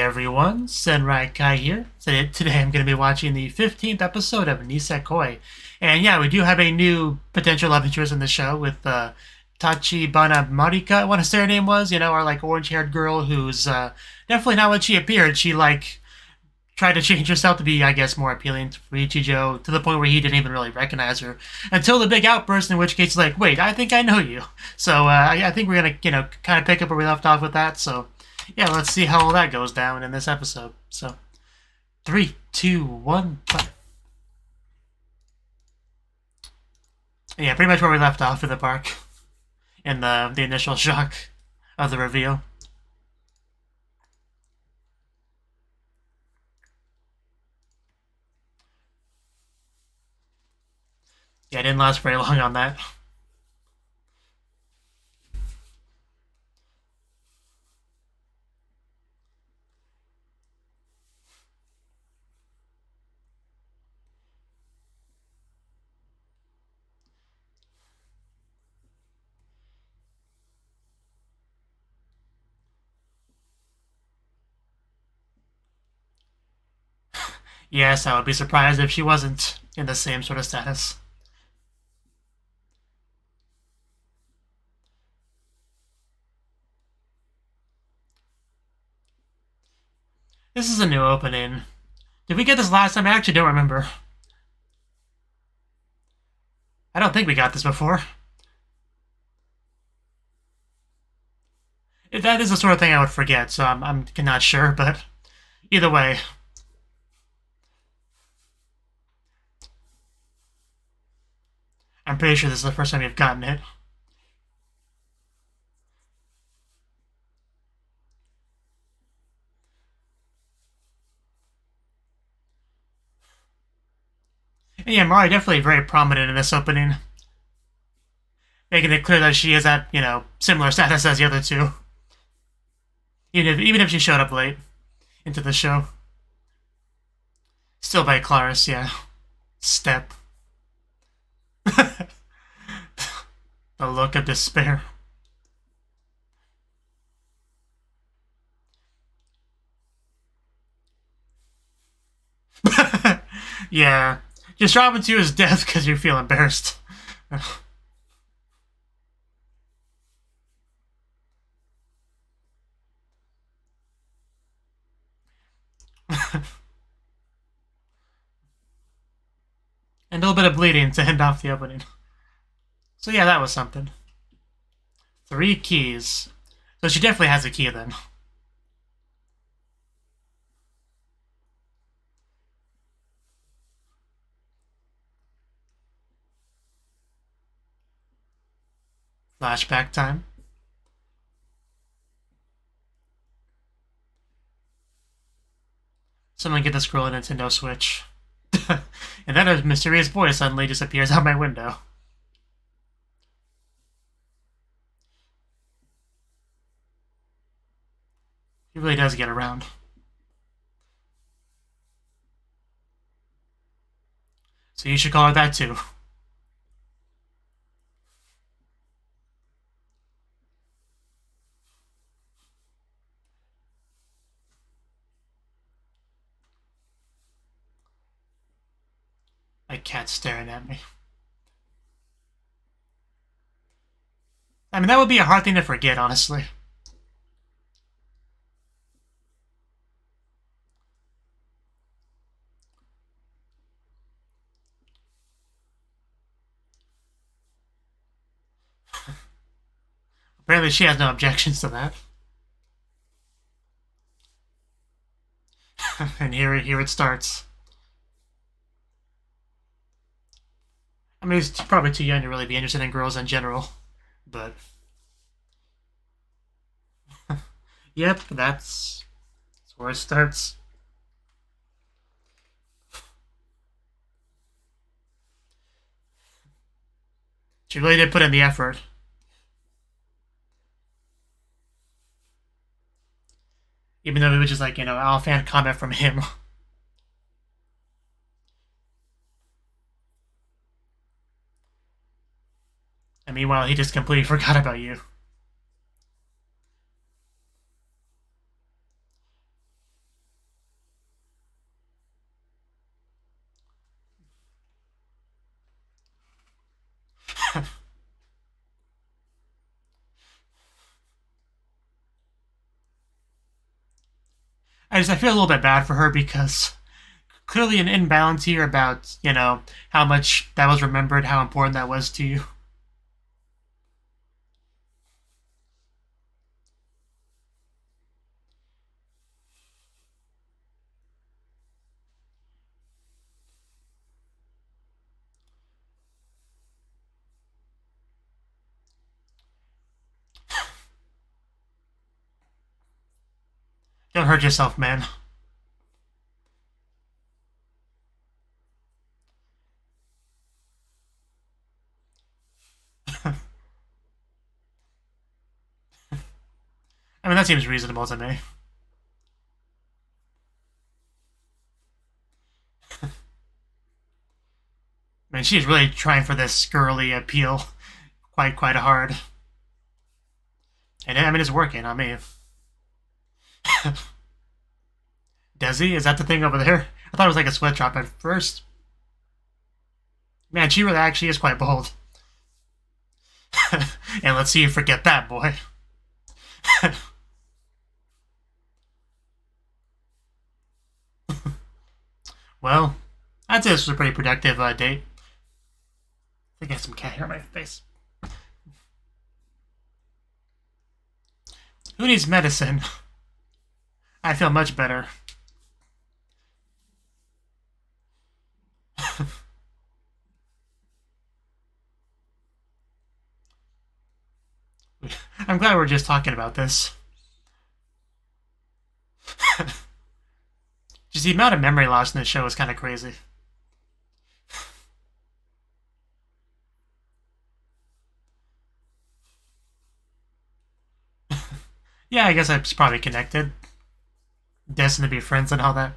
everyone, Kai here. Today I'm going to be watching the 15th episode of Nisekoi. And yeah, we do have a new potential love interest in the show with Tachibana Marika, I want to say her name was, our like orange-haired girl who's definitely not what she appeared. She tried to change herself to be, I guess, more appealing to Ichijo, to the point where he didn't even really recognize her until the big outburst, in which case he's like, wait, I think I know you. So I think we're going to, kind of pick up where we left off with that. So yeah, let's see how all that goes down in this episode. So 3, 2, 1, play. Yeah, pretty much where we left off in the park in the initial shock of the reveal. Yeah, it didn't last very long on that. Yes, I would be surprised if she wasn't in the same sort of status. This is a new opening. Did we get this last time? I actually don't remember. I don't think we got this before. That is the sort of thing I would forget, so I'm not sure, but either way. I'm pretty sure this is the first time we've gotten it. And yeah, Mari definitely very prominent in this opening. Making it clear that she is at, similar status as the other two. Even if she showed up late into the show. Still by Claris, yeah. Step. The look of despair. Yeah. Just drop into his death because you feel embarrassed. And a little bit of bleeding to end off the opening. So yeah, that was something. 3 keys. So she definitely has a key then. Flashback time. Someone get this girl a Nintendo Switch. And then a mysterious boy suddenly disappears out my window. He really does get around. So you should call her that too. My cat's staring at me. I mean, that would be a hard thing to forget, honestly. Apparently she has no objections to that. And here it starts. I mean, he's probably too young to really be interested in girls in general, but... Yep, that's where it starts. She really did put in the effort. Even though it was just like, an offhand comment from him. And meanwhile, he just completely forgot about you. I feel a little bit bad for her because clearly an imbalance here about, how much that was remembered, how important that was to you. Don't hurt yourself, man. I mean, that seems reasonable to me. I mean, she's really trying for this girly appeal quite hard. And I mean, it's working on me. Desi? Is that the thing over there? I thought it was like a sweatshop at first. Man, she really actually is quite bold. And let's see you forget that, boy. Well, I'd say this was a pretty productive date. I think I have some cat hair on my face. Who needs medicine? I feel much better. I'm glad we're just talking about this. Just the amount of memory loss in this show is kind of crazy. Yeah, I guess it's probably connected. Destined to be friends and all that.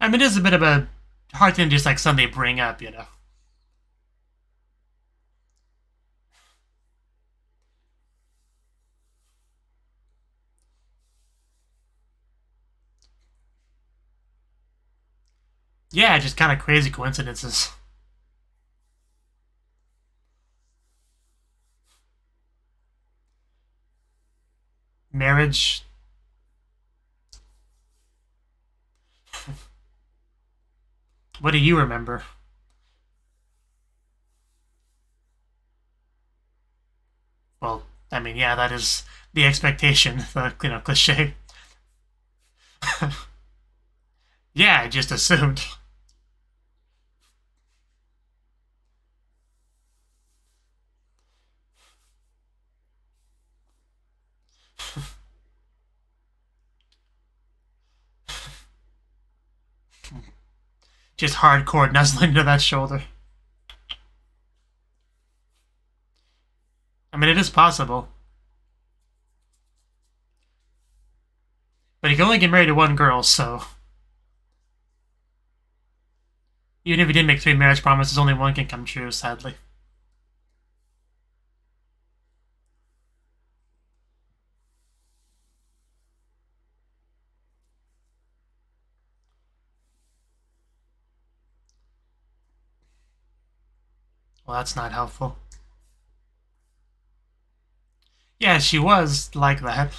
I mean, it is a bit of a hard thing to just like suddenly bring up, Yeah, just kind of crazy coincidences. Marriage. What do you remember? Well, I mean, yeah, that is the expectation, the cliche. Yeah, I just assumed. Just hardcore nuzzling into that shoulder. I mean, it is possible. But he can only get married to one girl, so... Even if he did make 3 marriage promises, only one can come true, sadly. Well, that's not helpful. Yeah, she was like that.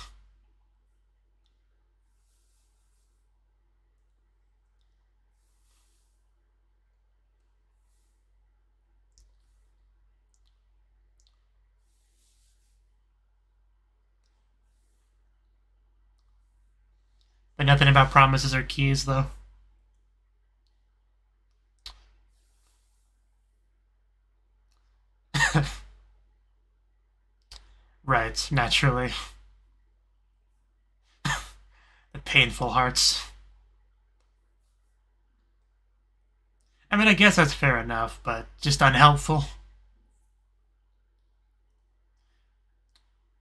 But nothing about promises or keys, though. Right, naturally. The painful hearts. I mean, I guess that's fair enough, but just unhelpful.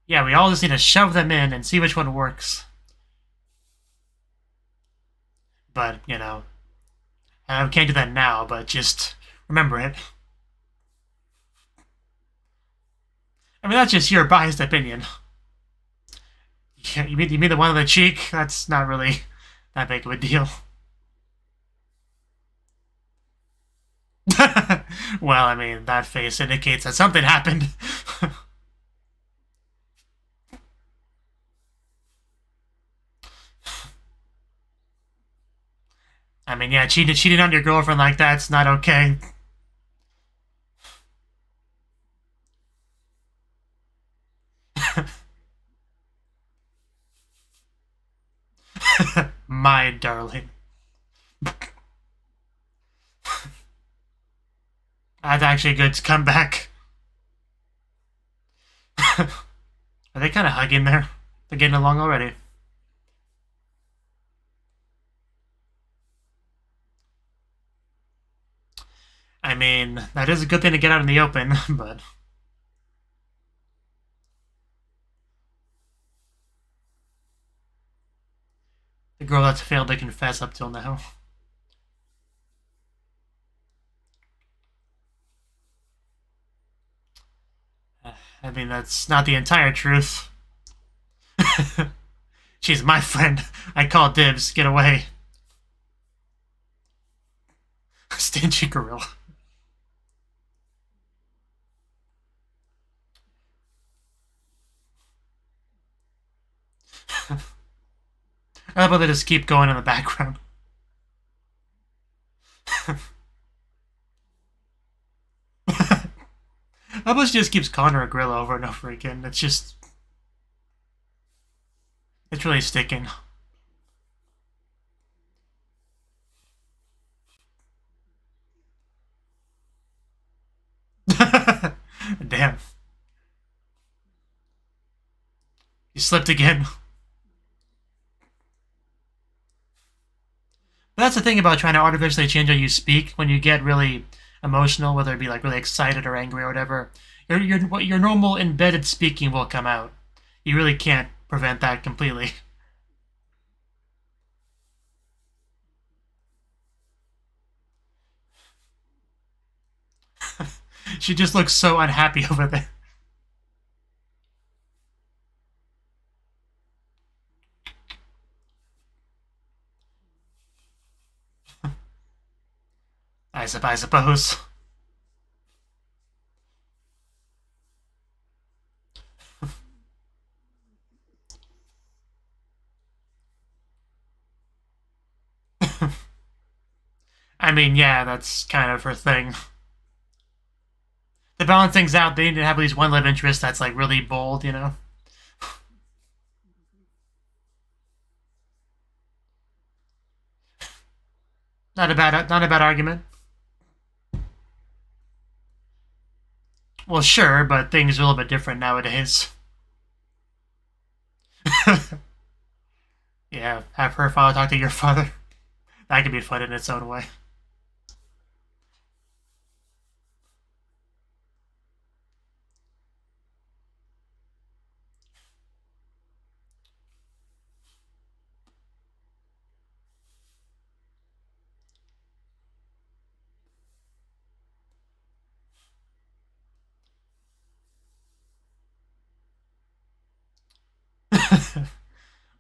Yeah, we all just need to shove them in and see which one works. But, I can't do that now, but just remember it. I mean, that's just your biased opinion. Yeah, you mean the one on the cheek? That's not really that big of a deal. Well, I mean, that face indicates that something happened. mean, yeah, cheating on your girlfriend like that's not okay. My darling. That's actually a good comeback. Are they kind of hugging there? They're getting along already. I mean, that is a good thing to get out in the open, but... The girl that's failed to confess up till now. I mean, that's not the entire truth. She's my friend. I call dibs. Get away. Stingy gorilla. How about they just keep going in the background? How about she just keeps calling her a gorilla over and over again? It's just... It's really sticking. Damn. You slipped again. That's the thing about trying to artificially change how you speak when you get really emotional, whether it be like really excited or angry or whatever. Your normal embedded speaking will come out. You really can't prevent that completely. She just looks so unhappy over there. I suppose. I mean, yeah, that's kind of her thing. To balance things out, they need to have at least one love interest that's like really bold, you know? Not a bad argument. Well, sure, but things are a little bit different nowadays. Yeah, have her father talk to your father. That could be fun in its own way.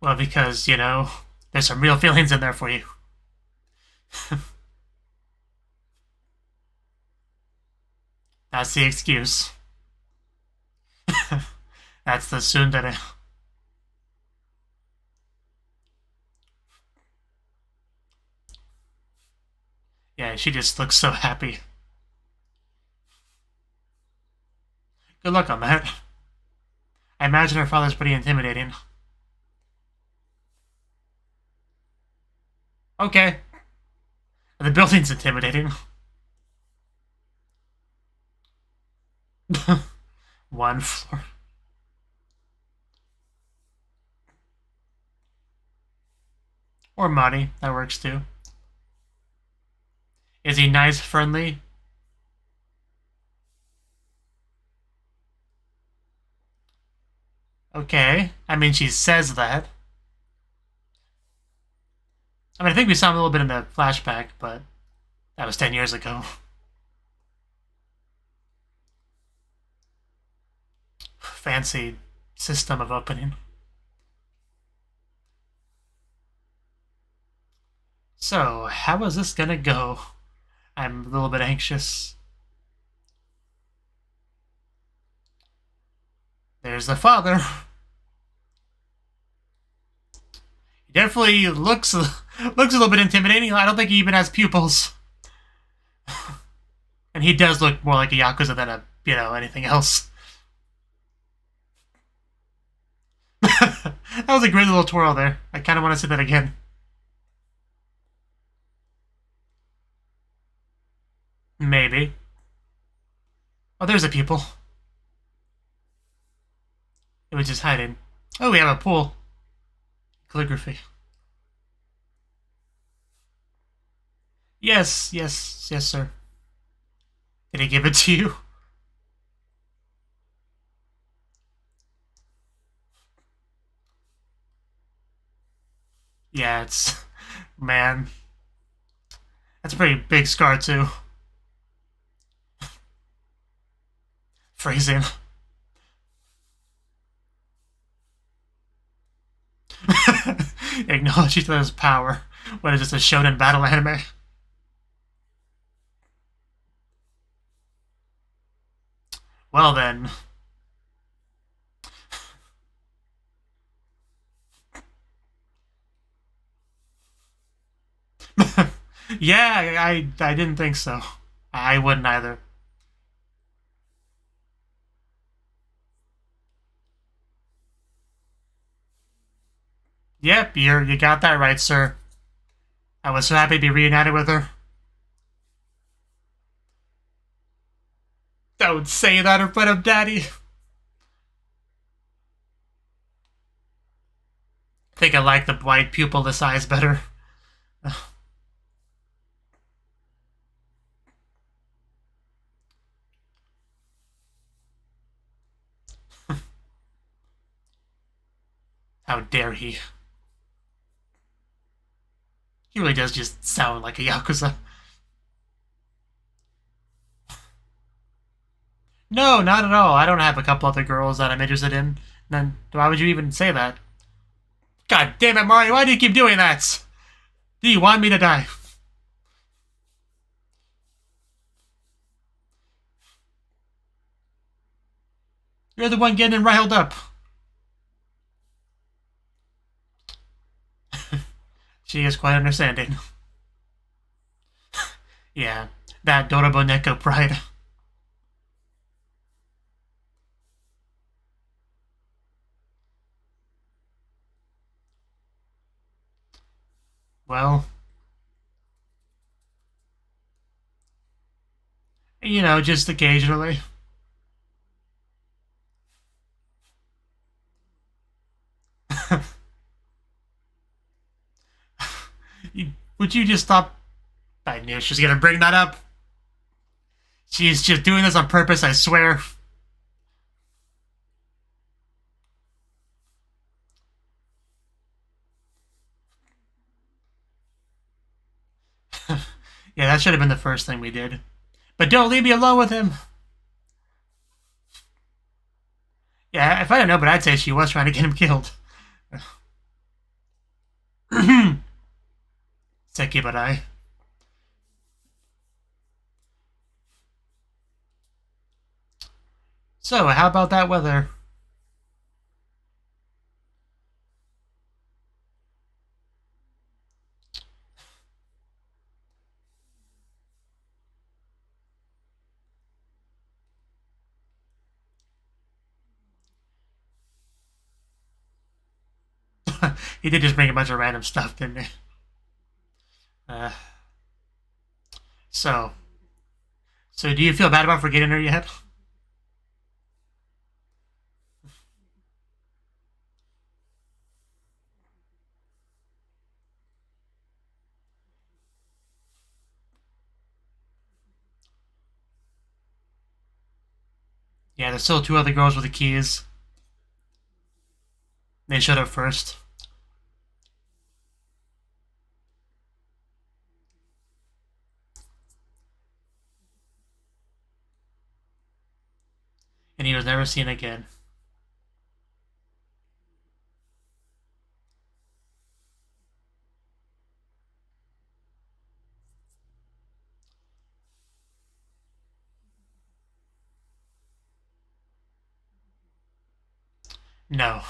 Well, because, you know, there's some real feelings in there for you. That's the excuse. That's the tsundere. Yeah, she just looks so happy. Good luck on that. I imagine her father's pretty intimidating. Okay. The building's intimidating. One floor. Or Mari, that works too. Is he nice, friendly? Okay. I mean, she says that. I mean, I think we saw him a little bit in the flashback, but that was 10 years ago. Fancy system of opening. So, how is this gonna go? I'm a little bit anxious. There's the father. He definitely looks Looks a little bit intimidating. I don't think he even has pupils. And he does look more like a Yakuza than anything else. That was a great little twirl there. I kind of want to see that again. Maybe. Oh, there's a pupil. It was just hiding. Oh, we have a pool. Calligraphy. Yes, yes, yes, sir. Did he give it to you? Yeah, it's... Man. That's a pretty big scar, too. Phrasing. Acknowledge each other's power. What is this, a shonen battle anime? Well then. Yeah, I didn't think so. I wouldn't either. Yep, you got that right, sir. I was so happy to be reunited with her. Don't say that in front of Daddy. I think I like the white pupil this size better. How dare he? He really does just sound like a Yakuza. No, not at all. I don't have a couple other girls that I'm interested in. Then why would you even say that? God damn it, Mario, why do you keep doing that? Do you want me to die? You're the one getting riled up. She is quite understanding. Yeah, that Dorobo Neko pride. Well, just occasionally. Would you just stop? I knew she was gonna bring that up. She's just doing this on purpose, I swear. Yeah, that should have been the first thing we did. But don't leave me alone with him. Yeah, if I didn't know, but I'd say she was trying to get him killed. Seki Barai. So, how about that weather? He did just bring a bunch of random stuff, didn't he? Uh, so, so do you feel bad about forgetting her yet? Yeah, there's still two other girls with the keys. They showed up first. And he was never seen again. No.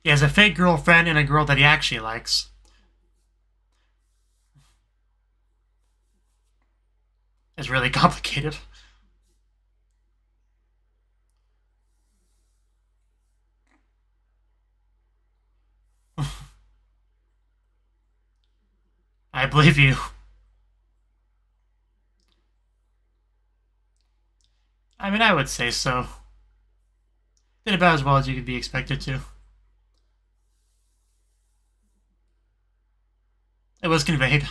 He has a fake girlfriend and a girl that he actually likes. It's really complicated. I believe you. I mean, I would say so. Did about as well as you could be expected to. It was conveyed.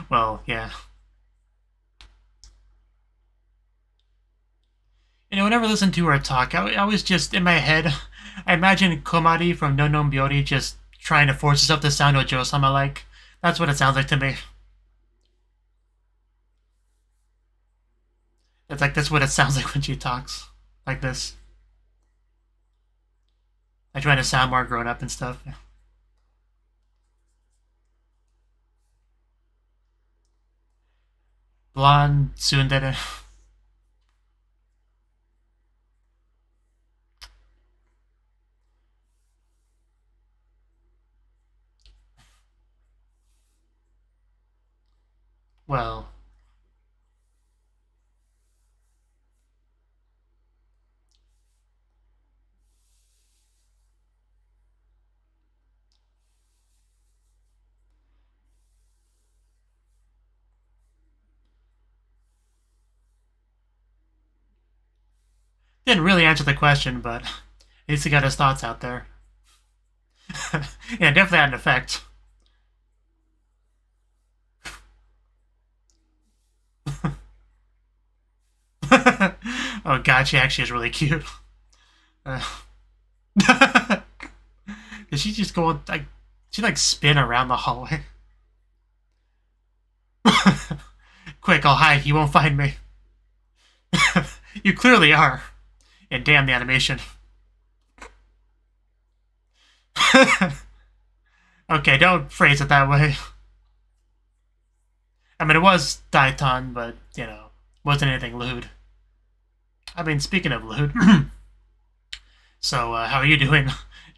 Well, yeah. You know, whenever I listen to her talk, I always just, in my head, I imagine Komari from No No Byori just trying to force herself to sound Ojo-sama like. That's what it sounds like to me. It's like, that's what it sounds like when she talks. Like this. I try to sound more grown up and stuff. Blonde tsundere. Well, didn't really answer the question, but at least he got his thoughts out there. Yeah, definitely had an effect. Oh god, she actually is really cute. Did she just go like she like spin around the hallway? Quick, I'll hide. You won't find me. You clearly are. And damn the animation. Okay, don't phrase it that way. I mean, it was Daiton, but, you know, wasn't anything lewd. I mean, speaking of lewd, so, how are you doing,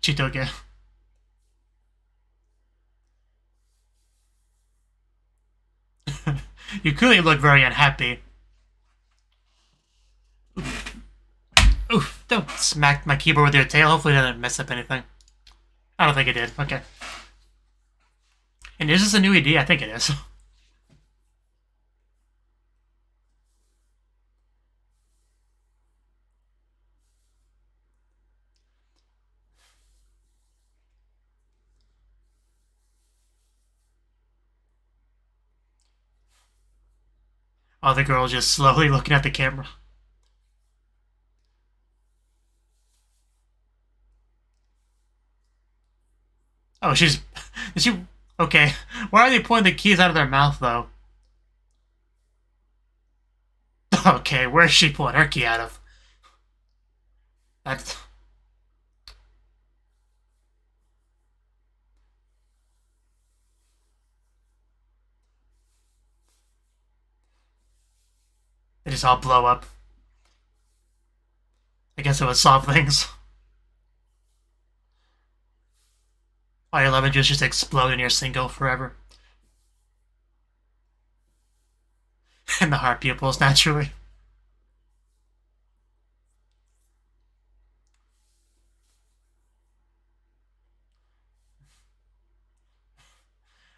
Chitoge? You clearly look very unhappy. Oof, don't smack my keyboard with your tail. Hopefully that didn't mess up anything. I don't think it did. Okay. And is this a new ED? I think it is. Oh, the girl just slowly looking at the camera. Oh, she's... Is she... Okay. Why are they pulling the keys out of their mouth, though? Okay, where's she pulling her key out of? That's... They just all blow up. I guess it would solve things. All your lemon juice just explode in your single forever. And the heart pupils, naturally.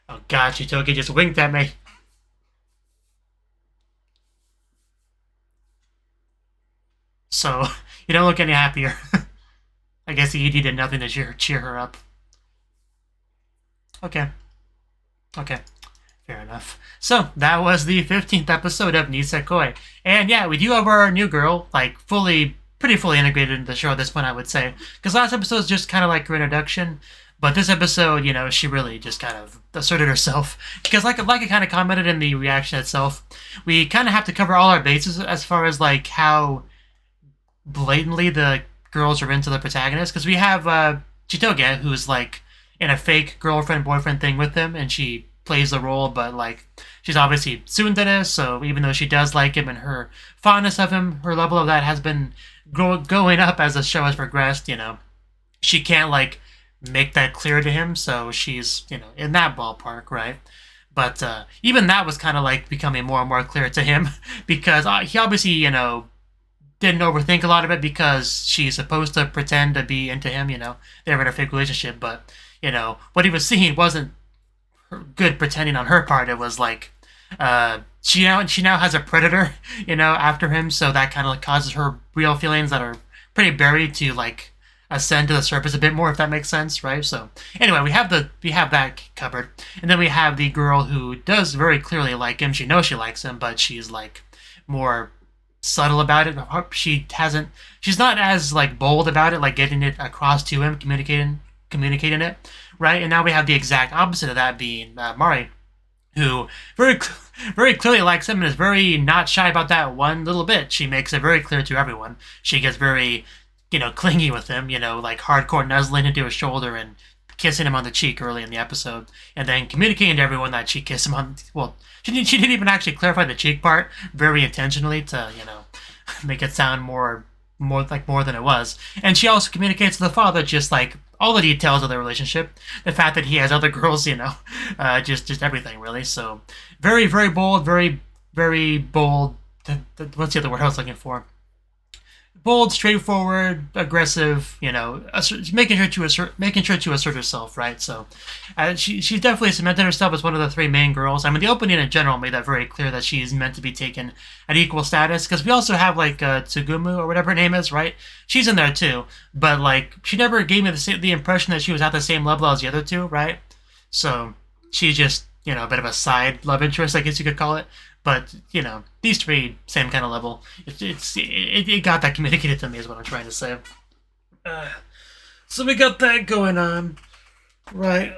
Oh god, Chitoge just winked at me. So, you don't look any happier. I guess the ED did nothing to cheer her up. Okay. Okay. Fair enough. So, that was the 15th episode of Nisekoi. And yeah, we do have our new girl, like, pretty fully integrated into the show at this point, I would say. Because last episode was just kind of like her introduction. But this episode, you know, she really just kind of asserted herself. Because like I kind of commented in the reaction itself, we kind of have to cover all our bases as far as, like, how blatantly the girls are into the protagonist. Because we have Chitoge, who's, like, in a fake girlfriend-boyfriend thing with him, and she plays the role, but like she's obviously tsundere, so even though she does like him and her fondness of him, her level of that has been going up as the show has progressed. She can't like make that clear to him, so she's in that ballpark, right? But even that was kind of like becoming more and more clear to him because he obviously didn't overthink a lot of it because she's supposed to pretend to be into him. They're in a fake relationship, but what he was seeing wasn't good pretending on her part. It was like she now has a predator after him, so that kind of like causes her real feelings that are pretty buried to like ascend to the surface a bit more, if that makes sense, right? So anyway, we have that covered, and then we have the girl who does very clearly like him. She knows she likes him, but she's like more subtle about it. She's not as like bold about it, like getting it across to him, communicating it, right? And now we have the exact opposite of that being Mari, who very clearly likes him and is very not shy about that one little bit. She makes it very clear to everyone. She gets very clingy with him, like hardcore nuzzling into his shoulder and kissing him on the cheek early in the episode, and then communicating to everyone that she kissed him on. Well, she didn't even actually clarify the cheek part very intentionally to make it sound more than it was. And she also communicates to the father just like all the details of their relationship, the fact that he has other girls, just everything really. So very very bold, very very bold. What's the other word I was looking for? Bold, straightforward, aggressive, making sure to assert herself, right? So she's definitely cemented herself as one of the three main girls. I mean, the opening in general made that very clear that she's meant to be taken at equal status, because we also have like Tsugumu or whatever her name is, right? She's in there too, but like she never gave me the impression that she was at the same level as the other two, right? So she's just a bit of a side love interest, I guess you could call it. But, these three, same kind of level. It got that communicated to me is what I'm trying to say. So we got that going on. Right.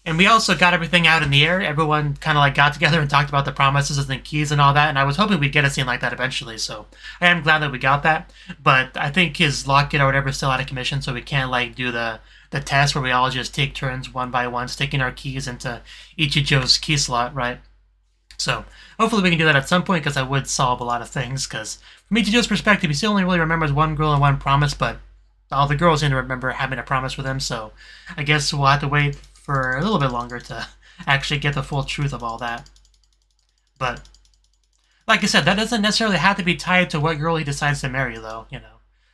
And we also got everything out in the air. Everyone kind of like got together and talked about the promises and the keys and all that. And I was hoping we'd get a scene like that eventually. So I am glad that we got that. But I think his locket or whatever is still out of commission. So we can't like do the test where we all just take turns one by one, sticking our keys into Ichijo's key slot, right? So hopefully we can do that at some point, because that would solve a lot of things. Because from Ichijo's perspective, he still only really remembers one girl and one promise, but all the girls seem to remember having a promise with him. So I guess we'll have to wait for a little bit longer to actually get the full truth of all that. But like I said, that doesn't necessarily have to be tied to what girl he decides to marry, though.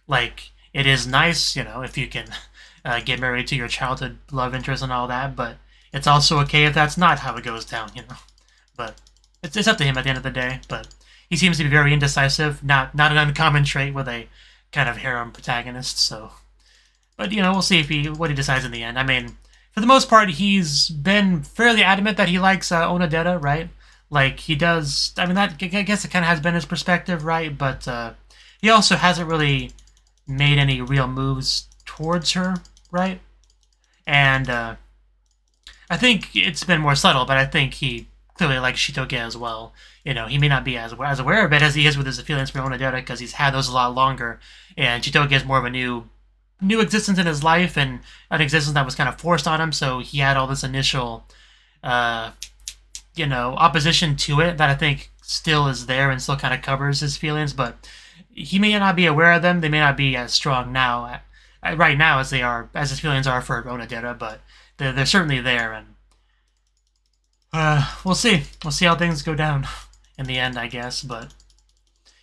Like it is nice, if you can get married to your childhood love interest and all that. But it's also okay if that's not how it goes down, But it's up to him at the end of the day, but he seems to be very indecisive, not an uncommon trait with a kind of harem protagonist, so... But, we'll see what he decides in the end. I mean, for the most part, he's been fairly adamant that he likes Onodera, right? Like, he does... I mean, I guess it kind of has been his perspective, right? But he also hasn't really made any real moves towards her, right? And I think it's been more subtle, but I think he clearly likes Shitoge as well. He may not be as aware of it as he is with his feelings for Onodera, because he's had those a lot longer, and Shitoge is more of a new existence in his life, and an existence that was kind of forced on him, so he had all this initial, opposition to it that I think still is there and still kind of covers his feelings, but he may not be aware of them. They may not be as strong now, right now, as his feelings are for Onodera, but they're certainly there, and we'll see. We'll see how things go down in the end, I guess.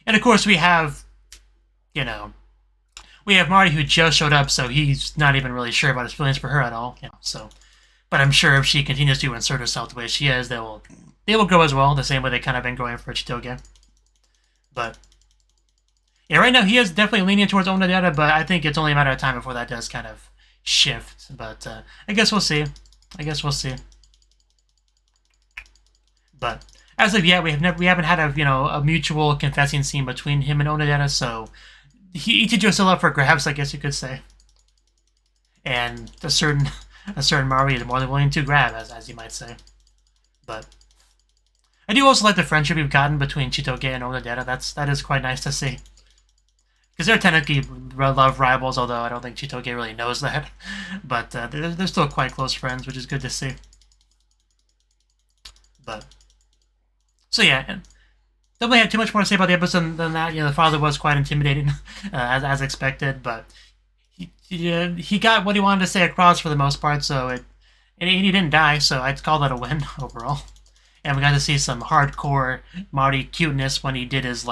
And of course we have, Mari who just showed up, so he's not even really sure about his feelings for her at all. So, but I'm sure if she continues to insert herself the way she is, they will grow as well, the same way they kind of been growing for Chitoge. But yeah, right now he is definitely leaning towards Onodera, but I think it's only a matter of time before that does kind of shift. But I guess we'll see. But as of yet, we haven't had a mutual confessing scene between him and Onodera, so Ichijo's still up for grabs, I guess you could say. And a certain Mari is more than willing to grab, as you might say. But I do also like the friendship we've gotten between Chitoge and Onodera. That is quite nice to see. Because they're technically love rivals, although I don't think Chitoge really knows that. But they're still quite close friends, which is good to see. But so yeah, and don't really have too much more to say about the episode than that. The father was quite intimidating, as expected, but he got what he wanted to say across for the most part. So and he didn't die, so I'd call that a win overall. And we got to see some hardcore Marty cuteness when he did his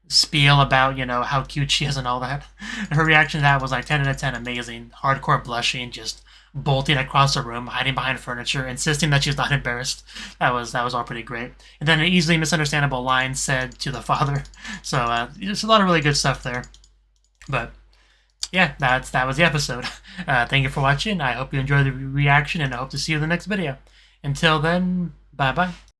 spiel about how cute she is and all that. Her reaction to that was 10 out of 10, amazing. Hardcore blushing, just bolting across the room, hiding behind furniture, insisting that she's not embarrassed. That was all pretty great. And then an easily misunderstandable line said to the father. So there's a lot of really good stuff there. But yeah, that was the episode. Thank you for watching. I hope you enjoyed the reaction, and I hope to see you in the next video. Until then, bye-bye.